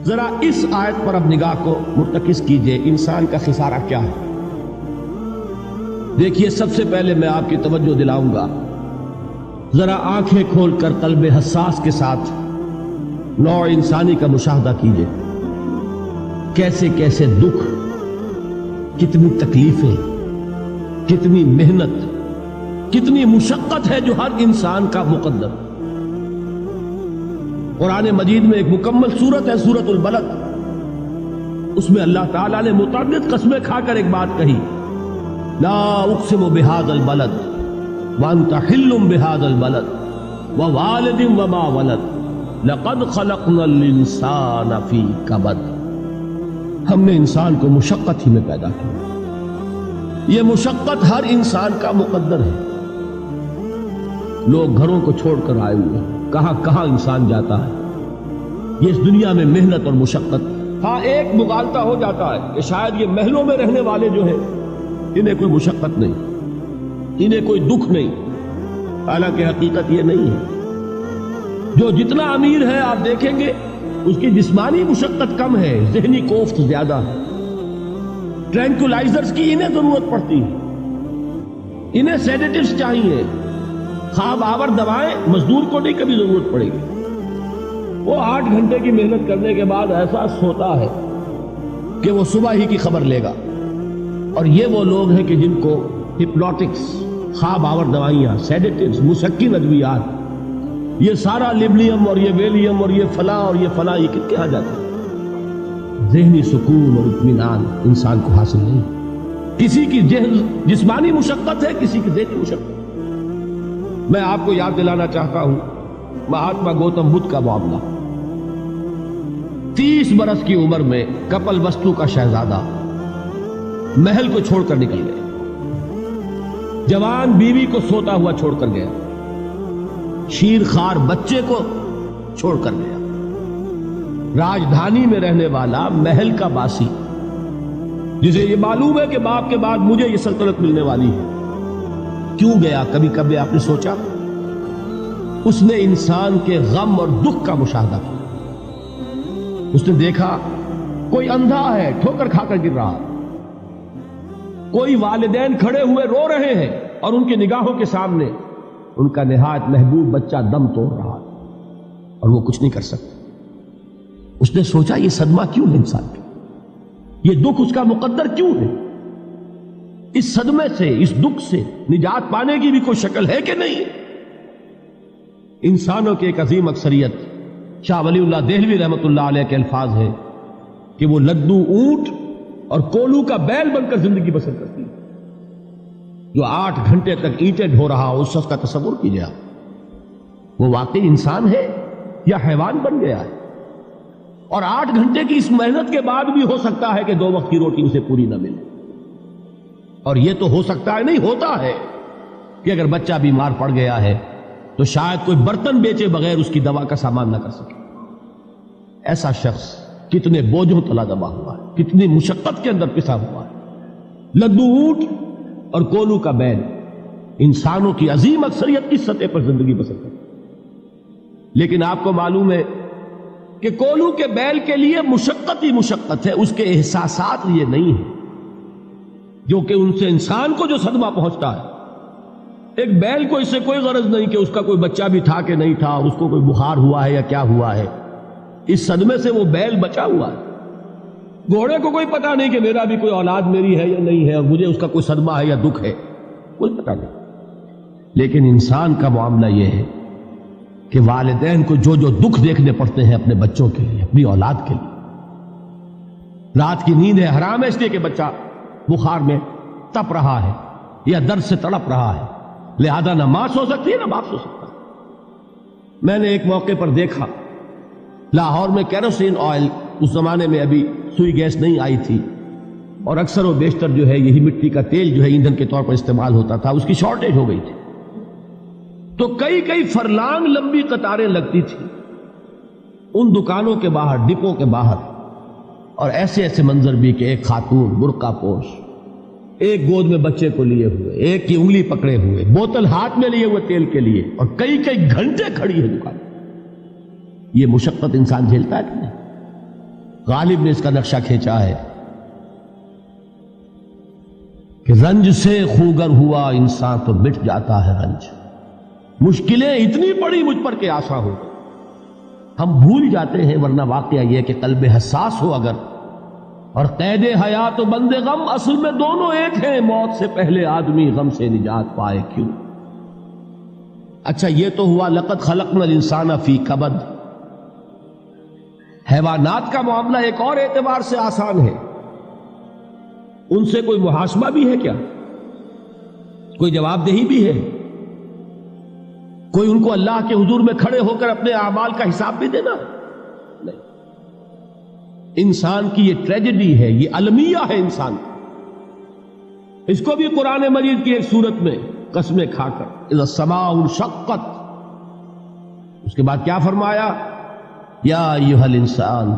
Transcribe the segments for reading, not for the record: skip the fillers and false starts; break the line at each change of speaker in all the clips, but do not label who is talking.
ذرا اس آیت پر اب نگاہ کو مرتکز کیجئے، انسان کا خسارہ کیا ہے؟ دیکھیے، سب سے پہلے میں آپ کی توجہ دلاؤں گا، ذرا آنکھیں کھول کر قلب حساس کے ساتھ نوع انسانی کا مشاہدہ کیجئے، کیسے کیسے دکھ، کتنی تکلیفیں، کتنی محنت، کتنی مشقت ہے جو ہر انسان کا مقدر۔ قرآن مجید میں ایک مکمل سورت ہے، سورت البلد، اس میں اللہ تعالیٰ نے متعدد قسمیں کھا کر ایک بات کہی، لا اقسم بہذا البلد وانت حل بہذا البلد ووالد وما ولد لقد خلقنا الانسان فی کبد۔ ہم نے انسان کو مشقت ہی میں پیدا کیا، یہ مشقت ہر انسان کا مقدر ہے۔ لوگ گھروں کو چھوڑ کر آئے ہوئے ہیں، کہاں کہاں انسان جاتا ہے، یہ اس دنیا میں محنت اور مشقت۔ ہاں، ایک مغالطہ ہو جاتا ہے کہ شاید یہ محلوں میں رہنے والے جو ہیں انہیں کوئی مشقت نہیں، انہیں کوئی دکھ نہیں، حالانکہ حقیقت یہ نہیں ہے۔ جو جتنا امیر ہے آپ دیکھیں گے اس کی جسمانی مشقت کم ہے، ذہنی کوفت زیادہ ہے۔ ٹرینکولائزرز کی انہیں ضرورت پڑتی ہے، انہیں سیڈیٹیوز چاہیے، خواب آور دوائیں مزدور کو نہیں کبھی ضرورت پڑے گی۔ وہ 8 گھنٹے کی محنت کرنے کے بعد ایسا سوتا ہے کہ وہ صبح ہی کی خبر لے گا۔ اور یہ وہ لوگ ہیں کہ جن کو ہپنوٹکس، خواب آور دوائیاں، سیڈیٹیوز، مسکن ادویات، یہ سارا لیبلیم اور یہ ویلیم اور یہ فلاں اور یہ فلاں، یہ کت کے آ جاتا ہے؟ ذہنی سکون اور اطمینان انسان کو حاصل نہیں۔ کسی کی جسمانی مشقت ہے، کسی کی ذہنی مشقت۔ میں آپ کو یاد دلانا چاہتا ہوں مہاتما گوتم بدھ کا معاملہ۔ 30 برس کی عمر میں کپل وستو کا شہزادہ محل کو چھوڑ کر نکل گیا، جوان بیوی کو سوتا ہوا چھوڑ کر گیا، شیر خوار بچے کو چھوڑ کر گیا۔ راجدھانی میں رہنے والا محل کا باسی، جسے یہ معلوم ہے کہ باپ کے بعد مجھے یہ سلطنت ملنے والی ہے، کیوں گیا؟ کبھی کبھی آپ نے سوچا؟ اس نے انسان کے غم اور دکھ کا مشاہدہ کیا۔ اس نے دیکھا کوئی اندھا ہے، ٹھوکر کھا کر گر رہا، کوئی والدین کھڑے ہوئے رو رہے ہیں اور ان کی نگاہوں کے سامنے ان کا نہایت محبوب بچہ دم توڑ رہا ہے اور وہ کچھ نہیں کر سکتا۔ اس نے سوچا یہ صدمہ کیوں ہے انسان کا، یہ دکھ اس کا مقدر کیوں ہے؟ اس صدمے سے، اس دکھ سے نجات پانے کی بھی کوئی شکل ہے کہ نہیں؟ انسانوں کی ایک عظیم اکثریت، شاہ ولی اللہ دہلوی رحمۃ اللہ علیہ کے الفاظ ہیں کہ وہ لدو اونٹ اور کولو کا بیل بن کر زندگی بسر کرتی ہے۔ جو 8 گھنٹے تک اینٹیں ڈھو رہا ہو، اس شخص کا تصور کیجیے، وہ واقعی انسان ہے یا حیوان بن گیا ہے؟ اور 8 گھنٹے کی اس محنت کے بعد بھی ہو سکتا ہے کہ 2 وقت کی روٹی اسے پوری نہ ملے۔ اور یہ تو ہو سکتا ہے، نہیں ہوتا ہے کہ اگر بچہ بیمار پڑ گیا ہے تو شاید کوئی برتن بیچے بغیر اس کی دوا کا سامان نہ کر سکے۔ ایسا شخص کتنے بوجھوں تلا دبا ہوا ہے، کتنی مشقت کے اندر پسا ہوا ہے۔ لدو اونٹ اور کولو کا بیل، انسانوں کی عظیم اکثریت کی سطح پر زندگی بسر کرتی ہے۔ لیکن آپ کو معلوم ہے کہ کولو کے بیل کے لیے مشقت ہی مشقت ہے، اس کے احساسات یہ نہیں ہیں جو کہ ان سے انسان کو جو صدمہ پہنچتا ہے۔ ایک بیل کو اس سے کوئی غرض نہیں کہ اس کا کوئی بچہ بھی تھا کہ نہیں تھا، اس کو کوئی بخار ہوا ہے یا کیا ہوا ہے، اس صدمے سے وہ بیل بچا ہوا ہے۔ گھوڑے کو کوئی پتہ نہیں کہ میرا بھی کوئی اولاد میری ہے یا نہیں ہے، اور مجھے اس کا کوئی صدمہ ہے یا دکھ ہے، کوئی پتہ نہیں۔ لیکن انسان کا معاملہ یہ ہے کہ والدین کو جو جو دکھ دیکھنے پڑتے ہیں اپنے بچوں کے لیے، اپنی اولاد کے لیے۔ رات کی نیند ہے حرام ہے اس لیے کہ بچہ بخار میں تپ رہا ہے یا درد سے تڑپ رہا ہے، لہذا نہ ماں سو سکتی ہے نہ باپ سو سکتا۔ میں نے ایک موقع پر دیکھا، لاہور میں کیروسین آئل، اس زمانے میں ابھی سوئی گیس نہیں آئی تھی، اور اکثر و بیشتر جو ہے یہی مٹی کا تیل جو ہے ایندھن کے طور پر استعمال ہوتا تھا، اس کی شارٹیج ہو گئی تھی۔ تو کئی فرلانگ لمبی قطاریں لگتی تھی ان دکانوں کے باہر، ڈپوں کے باہر، اور ایسے ایسے منظر بھی کہ ایک خاتون برقع پوش، ایک گود میں بچے کو لیے ہوئے، ایک کی انگلی پکڑے ہوئے، بوتل ہاتھ میں لیے ہوئے تیل کے لیے، اور کئی گھنٹے کھڑی ہے دکان۔ یہ مشقت انسان جھیلتا ہے کہ نہیں؟ غالب نے اس کا نقشہ کھینچا ہے کہ رنج سے خوگر ہوا انسان تو مٹ جاتا ہے رنج. مشکلیں اتنی پڑی مجھ پر کہ آسا ہو گئی. ہم بھول جاتے ہیں، ورنہ واقعہ یہ کہ قلب حساس ہو اگر اور قید حیات و بند غم اصل میں دونوں ایک ہیں. موت سے پہلے آدمی غم سے نجات پائے کیوں؟ اچھا یہ تو ہوا لقد خلقنا الانسان فی کبد. حیوانات کا معاملہ ایک اور اعتبار سے آسان ہے. ان سے کوئی محاسبہ بھی ہے کیا؟ کوئی جواب دہی بھی ہے؟ کوئی ان کو اللہ کے حضور میں کھڑے ہو کر اپنے اعمال کا حساب بھی دینا؟ نہیں. انسان کی یہ ٹریجڈی ہے، یہ المیہ ہے انسان. اس کو بھی قرآن مجید کی ایک سورت میں قسمیں کھا کر اذا السماء انشقت، اس کے بعد کیا فرمایا؟ یا ایھا الانسان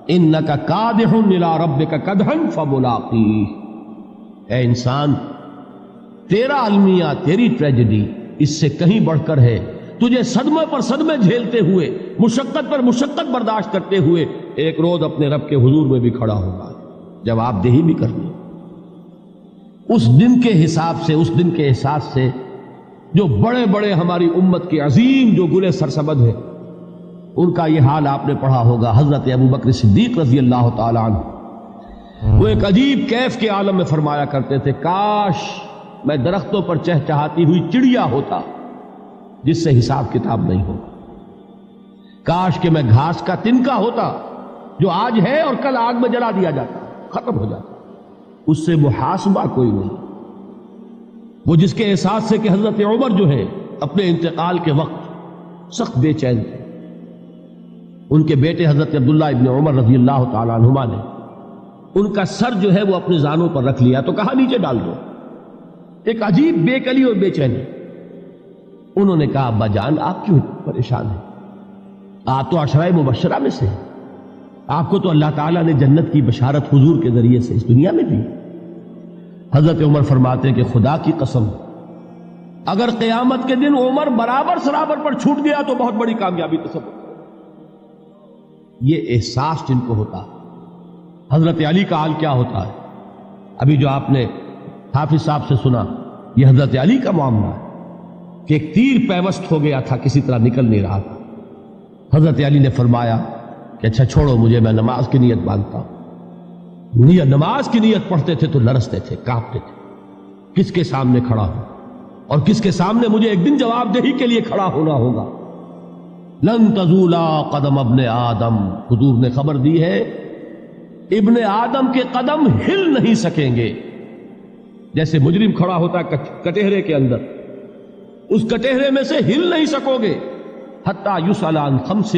انک کادح الی ربک کدحا فملاقیہ. اے انسان، تیرا المیہ، تیری ٹریجڈی اس سے کہیں بڑھ کر ہے. تجھے صدمے پر صدمے جھیلتے ہوئے، مشقت پر مشقت برداشت کرتے ہوئے ایک روز اپنے رب کے حضور میں بھی کھڑا ہوگا، جواب دہی بھی کرنی. اس دن کے حساب سے، اس دن کے احساس سے جو بڑے بڑے ہماری امت کے عظیم جو گلے سرسبد ہیں، ان کا یہ حال آپ نے پڑھا ہوگا. حضرت ابوبکر صدیق رضی اللہ تعالی عنہ وہ ایک عجیب کیف کے عالم میں فرمایا کرتے تھے، کاش میں درختوں پر چہچہاتی ہوئی چڑیا ہوتا جس سے حساب کتاب نہیں ہوگا. کاش کہ میں گھاس کا تنکا ہوتا جو آج ہے اور کل آگ میں جلا دیا جاتا، ختم ہو جاتا، اس سے محاسبہ کوئی نہیں. وہ جس کے احساس سے کہ حضرت عمر جو ہے اپنے انتقال کے وقت سخت بے چین تھے. ان کے بیٹے حضرت عبداللہ ابن عمر رضی اللہ تعالیٰ عنہما نے ان کا سر جو ہے وہ اپنے زانوں پر رکھ لیا تو کہا نیچے ڈال دو. ایک عجیب بے کلی اور بے چینی. انہوں نے کہا ابا جان آپ کیوں پریشان ہیں؟ آپ تو عشرہ مبشرہ میں سے ہیں. آپ کو تو اللہ تعالیٰ نے جنت کی بشارت حضور کے ذریعے سے اس دنیا میں دی. حضرت عمر فرماتے ہیں کہ خدا کی قسم اگر قیامت کے دن عمر برابر سرابر پر چھوٹ گیا تو بہت بڑی کامیابی تصور. یہ احساس جن کو ہوتا ہے. حضرت علی کا حال کیا ہوتا ہے؟ ابھی جو آپ نے حافظ صاحب سے سنا، یہ حضرت علی کا معاملہ ہے کہ ایک تیر پیوست ہو گیا تھا، کسی طرح نکل نہیں رہا تھا. حضرت علی نے فرمایا کہ اچھا چھوڑو مجھے، میں نماز کی نیت باندھتا ہوں. نماز کی نیت پڑھتے تھے تو لرزتے تھے، کانپتے تھے. کس کے سامنے کھڑا ہوں اور کس کے سامنے مجھے ایک دن جواب دہی کے لیے کھڑا ہونا ہوگا. لن تزولا قدم ابن آدم، حضور نے خبر دی ہے ابن آدم کے قدم ہل نہیں سکیں گے. جیسے مجرم کھڑا ہوتا ہے کٹہرے کے اندر، اس کٹہرے میں سے ہل نہیں سکو گے حتی یسأل عن خمس،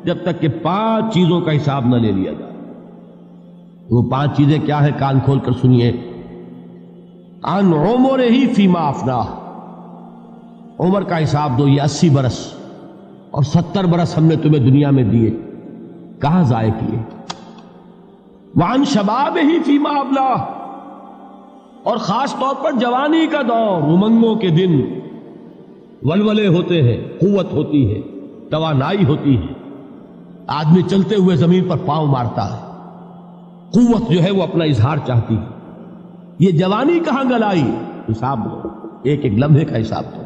جب تک کہ 5 چیزوں کا حساب نہ لے لیا جائے. وہ 5 چیزیں کیا ہے؟ کان کھول کر سنیے. عن عمرہ فیما افناہ، عمر کا حساب دو. یہ 80 برس اور 70 برس ہم نے تمہیں دنیا میں دیے، کہاں ضائع کیے؟ وعن شبابہ فیما ابلاہ، اور خاص طور پر جوانی کا دور، امنگوں کے دن، ولولے ہوتے ہیں، قوت ہوتی ہے، توانائی ہوتی ہے، آدمی چلتے ہوئے زمین پر پاؤں مارتا ہے، قوت جو ہے وہ اپنا اظہار چاہتی ہے. یہ جوانی کہاں گلائی؟ حساب دو، ایک ایک لمحے کا حساب دو.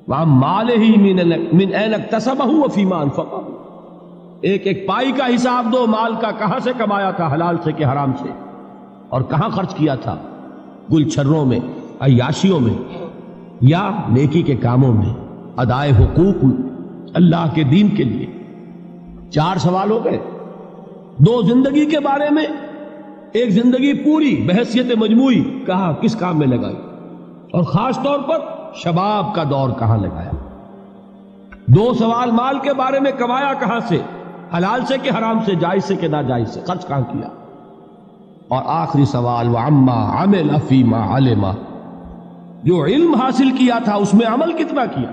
وَعَن مَالِهِ مِنْ أَيْنَ اكْتَسَبَهُ وَفِيمَا أَنْفَقَهُ، ایک ایک پائی کا حساب دو. مال کا کہاں سے کمایا تھا، حلال سے کہ حرام سے، اور کہاں خرچ کیا تھا، گل چھروں میں، عیاشیوں میں، یا نیکی کے کاموں میں، ادائے حقوق اللہ کے دین کے لیے. 4 سوال ہو گئے. 2 زندگی کے بارے میں، ایک زندگی پوری بحیثیت مجموعی کہاں کس کام میں لگائی، اور خاص طور پر شباب کا دور کہاں لگایا. 2 سوال مال کے بارے میں، کمایا کہاں سے، حلال سے کہ حرام سے، جائز سے کہ ناجائز سے، خرچ کہاں کیا. اور آخری سوال وَعَمَّا عَمِلَ فِيمَا عَلِمَ، جو علم حاصل کیا تھا اس میں عمل کتنا کیا.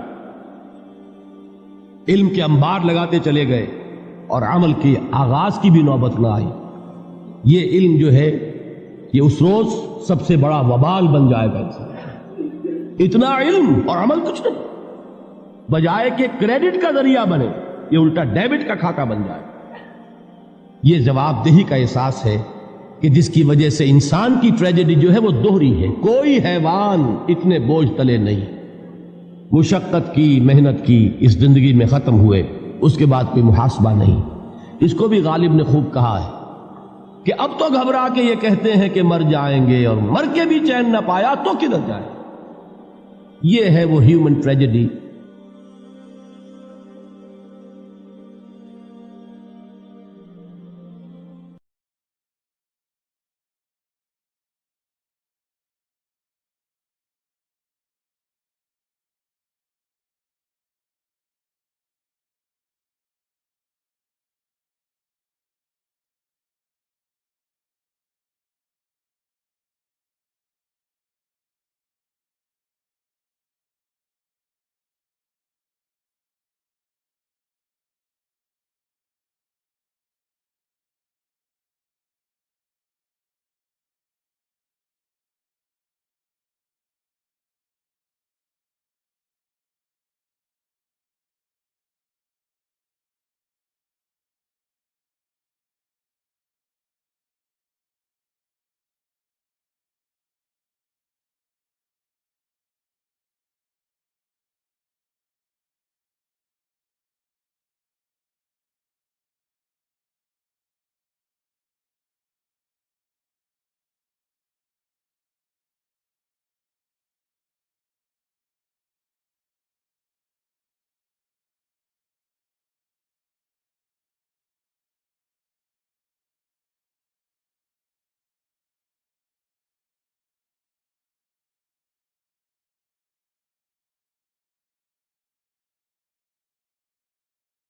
علم کے انبار لگاتے چلے گئے اور عمل کے آغاز کی بھی نوبت نہ آئی. یہ علم جو ہے یہ اس روز سب سے بڑا وبال بن جائے گا. انسان اتنا علم اور عمل کچھ نہیں، بجائے کہ کریڈٹ کا ذریعہ بنے یہ الٹا ڈیبٹ کا کھاتہ بن جائے. یہ جواب دہی کا احساس ہے کہ جس کی وجہ سے انسان کی ٹریجڈی جو ہے وہ دوہری ہے. کوئی حیوان اتنے بوجھ تلے نہیں. مشقت کی، محنت کی، اس زندگی میں ختم ہوئے، اس کے بعد کوئی محاسبہ نہیں. اس کو بھی غالب نے خوب کہا ہے کہ اب تو گھبرا کے یہ کہتے ہیں کہ مر جائیں گے، اور مر کے بھی چین نہ پایا تو کدھر جائیں. یہ ہے وہ ہیومن ٹریجڈی